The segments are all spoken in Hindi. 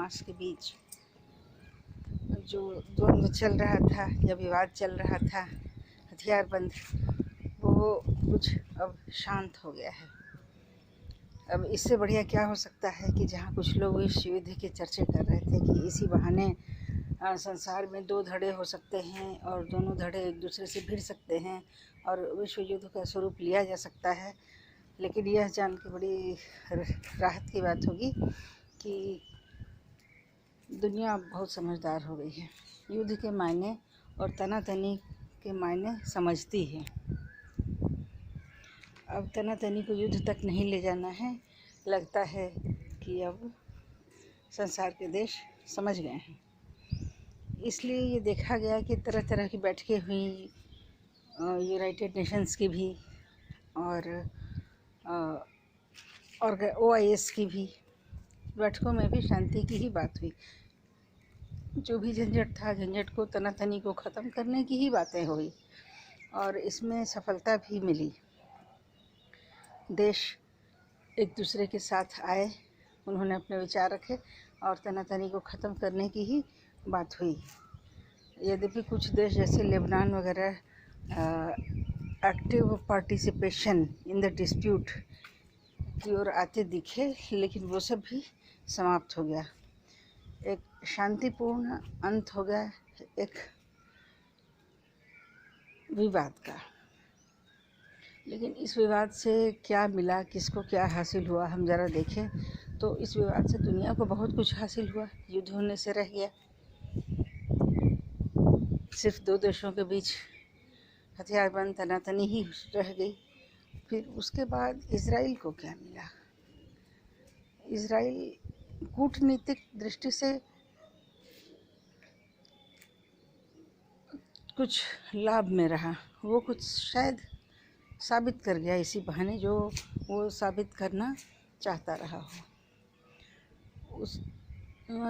हमास के बीच जो द्वंद्व चल रहा था या विवाद चल रहा था हथियारबंद, वो कुछ अब शांत हो गया है। अब इससे बढ़िया क्या हो सकता है कि जहाँ कुछ लोग इस युद्ध के चर्चे कर रहे थे कि इसी बहाने संसार में दो धड़े हो सकते हैं और दोनों धड़े एक दूसरे से भिड़ सकते हैं और विश्व युद्ध का स्वरूप लिया जा सकता है। लेकिन यह जान के बड़ी राहत की बात होगी कि दुनिया बहुत समझदार हो गई है, युद्ध के मायने और तनातनी के मायने समझती है। अब तनातनी को युद्ध तक नहीं ले जाना है, लगता है कि अब संसार के देश समझ गए हैं। इसलिए ये देखा गया कि तरह तरह की बैठकें हुई, यूनाइटेड नेशंस की भी और OIS की भी बैठकों में भी शांति की ही बात हुई। जो भी झंझट था, झंझट को तनातनी को ख़त्म करने की ही बातें हुई और इसमें सफलता भी मिली। देश एक दूसरे के साथ आए, उन्होंने अपने विचार रखे और तनातनी को ख़त्म करने की ही बात हुई। यद्यपि कुछ देश जैसे लेबनान वगैरह active participation in the dispute की ओर आते दिखे, लेकिन वो सब भी समाप्त हो गया। एक शांतिपूर्ण अंत हो गया एक विवाद का। लेकिन इस विवाद से क्या मिला, किसको क्या हासिल हुआ, हम ज़रा देखें तो इस विवाद से दुनिया को बहुत कुछ हासिल हुआ। युद्ध होने से रह गया, सिर्फ दो देशों के बीच हथियारबंद तनातनी ही रह गई। फिर उसके बाद इज़राइल को क्या मिला? इज़राइल कूटनीतिक दृष्टि से कुछ लाभ में रहा, वो कुछ शायद साबित कर गया इसी बहाने जो वो साबित करना चाहता रहा हो।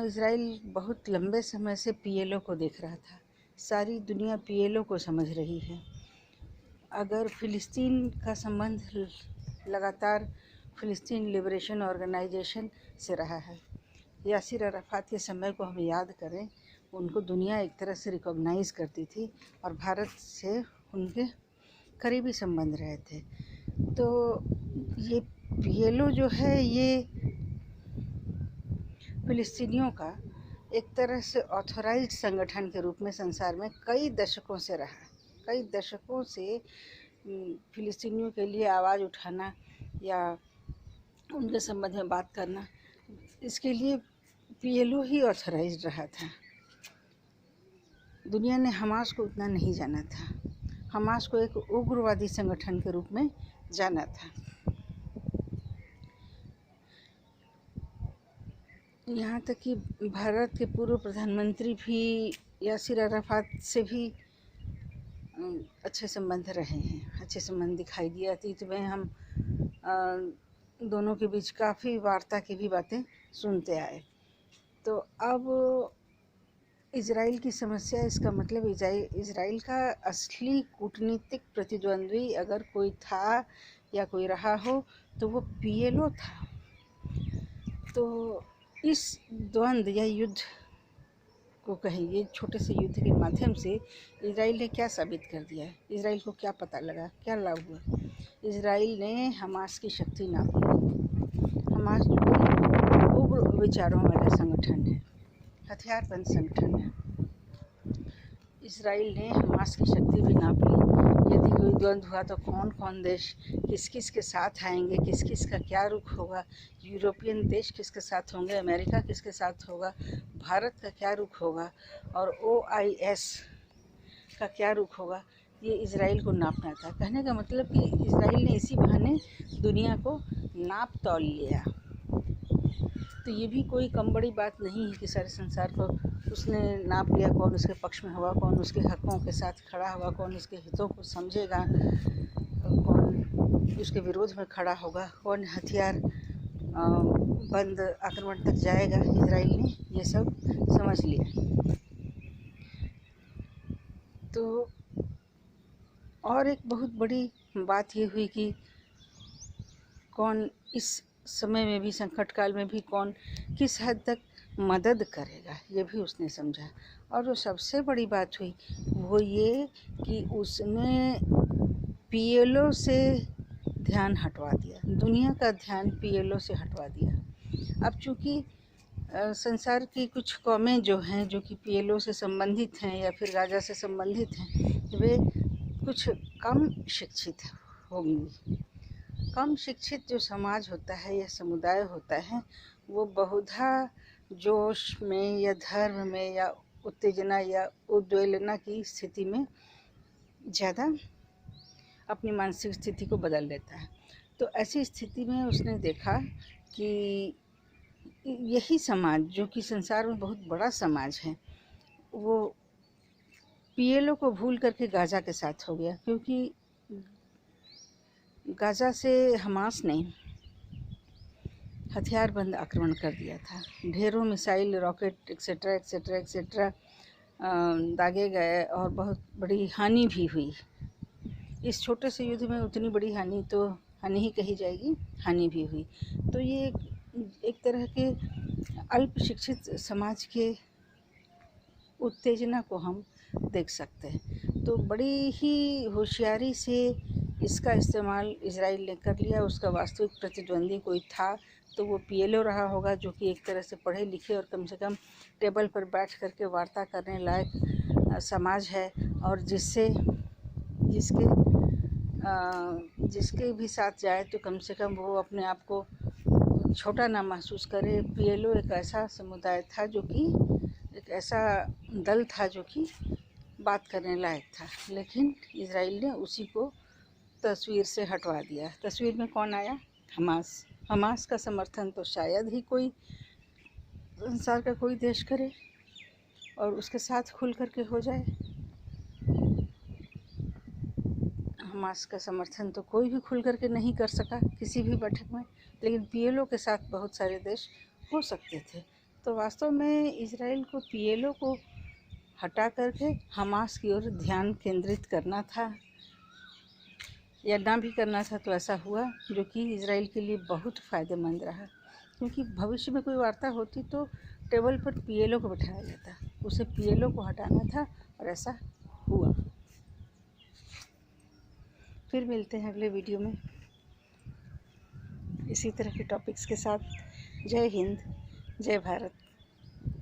इज़राइल बहुत लंबे समय से PLO को देख रहा था। सारी दुनिया PLO को समझ रही है। अगर फ़िलिस्तीन का संबंध लगातार फ़िलिस्तीन लिबरेशन ऑर्गेनाइजेशन से रहा है, यासिर अराफात के समय को हम याद करें, उनको दुनिया एक तरह से रिकॉग्नाइज़ करती थी और भारत से उनके करीबी संबंध रहे थे। तो ये PLO जो है, ये फ़िलिस्तीनियों का एक तरह से ऑथराइज्ड संगठन के रूप में संसार में कई दशकों से रहा। कई दशकों से फ़िलिस्तीनियों के लिए आवाज़ उठाना या उनके संबंध में बात करना, इसके लिए PLO ही ऑथराइज्ड रहा था। दुनिया ने हमास को उतना नहीं जाना था। हमास को एक उग्रवादी संगठन के रूप में जाना था। यहाँ तक कि भारत के पूर्व प्रधानमंत्री भी यासिर अराफात से भी अच्छे संबंध रहे हैं, अच्छे संबंध दिखाई दिए। अतीत में हम दोनों के बीच काफ़ी वार्ता की भी बातें सुनते आए। तो अब इज़राइल की समस्या, इसका मतलब इज़राइल का असली कूटनीतिक प्रतिद्वंद्वी अगर कोई था या कोई रहा हो तो वो PLO था। तो इस द्वंद्व या युद्ध को कहिए, छोटे से युद्ध के माध्यम से इज़राइल ने क्या साबित कर दिया है? इज़राइल को क्या पता लगा, क्या लाभ हुआ? इज़राइल ने हमास की शक्ति नापी। हमास जो उग्र विचारों वाला संगठन है, हथियारबंद संगठन है, इज़राइल ने हमास की शक्ति भी नाप ली। यदि कोई द्वंद्व हुआ तो कौन कौन देश किस किस के साथ आएंगे, किस किस का क्या रुख होगा, यूरोपियन देश किसके साथ होंगे, अमेरिका किसके साथ होगा, भारत का क्या रुख होगा और OIS का क्या रुख होगा, ये इज़राइल को नापना था। कहने का मतलब कि इज़राइल ने इसी बहाने दुनिया को नाप तौल लिया। तो ये भी कोई कम बड़ी बात नहीं है कि सारे संसार को उसने नाप लिया। कौन उसके पक्ष में होगा, कौन उसके हकों के साथ खड़ा होगा, कौन उसके हितों को समझेगा, कौन उसके विरोध में खड़ा होगा, कौन हथियार बंद आक्रमण तक जाएगा। इज़राइल ने ये सब समझ लिया। तो और एक बहुत बड़ी बात ये हुई कि कौन इस समय में भी, संकट काल में भी, कौन किस हद तक मदद करेगा, ये भी उसने समझा। और जो सबसे बड़ी बात हुई वो ये कि उसने पीएलओ से ध्यान हटवा दिया, दुनिया का ध्यान पीएलओ से हटवा दिया। अब चूँकि संसार की कुछ कौमें जो हैं, जो कि पीएलओ से संबंधित हैं या फिर गाज़ा से संबंधित हैं, वे कुछ कम शिक्षित होंगी। कम शिक्षित जो समाज होता है या समुदाय होता है, वो बहुधा जोश में या धर्म में या उत्तेजना या उद्वेलना की स्थिति में ज़्यादा अपनी मानसिक स्थिति को बदल लेता है। तो ऐसी स्थिति में उसने देखा कि यही समाज, जो कि संसार में बहुत बड़ा समाज है, वो पीएलओ को भूल करके गाज़ा के साथ हो गया। क्योंकि गाज़ा से हमास ने हथियारबंद आक्रमण कर दिया था। ढेरों missile, rocket etcetera etcetera etcetera दागे गए और बहुत बड़ी हानि भी हुई। इस छोटे से युद्ध में उतनी बड़ी हानि तो हानि ही कही जाएगी, हानि भी हुई। तो ये एक तरह के अल्प शिक्षित समाज के उत्तेजना को हम देख सकते हैं। तो बड़ी ही होशियारी से इसका इस्तेमाल इजराइल ने कर लिया। उसका वास्तविक प्रतिद्वंदी कोई था तो वो पीएलओ रहा होगा, जो कि एक तरह से पढ़े लिखे और कम से कम टेबल पर बैठ कर के वार्ता करने लायक समाज है, और जिसके भी साथ जाए तो कम से कम वो अपने आप को छोटा ना महसूस करे। पीएलओ एक ऐसा समुदाय था, जो कि एक ऐसा दल था जो कि बात करने लायक था। लेकिन इजराइल ने उसी को तस्वीर से हटवा दिया। तस्वीर में कौन आया? हमास का समर्थन तो शायद ही कोई संसार का कोई देश करे और उसके साथ खुल करके हो जाए। हमास का समर्थन तो कोई भी खुल करके नहीं कर सका किसी भी बैठक में, लेकिन पीएलओ के साथ बहुत सारे देश हो सकते थे। तो वास्तव में इजराइल को पीएलओ को हटा करके हमास की ओर ध्यान केंद्रित करना था या ना भी करना था। तो ऐसा हुआ, जो कि इजराइल के लिए बहुत फ़ायदेमंद रहा। क्योंकि भविष्य में कोई वार्ता होती तो टेबल पर पीएलओ को बिठाया जाता, उसे पीएलओ को हटाना था और ऐसा हुआ। फिर मिलते हैं अगले वीडियो में इसी तरह के टॉपिक्स के साथ। जय हिंद, जय भारत।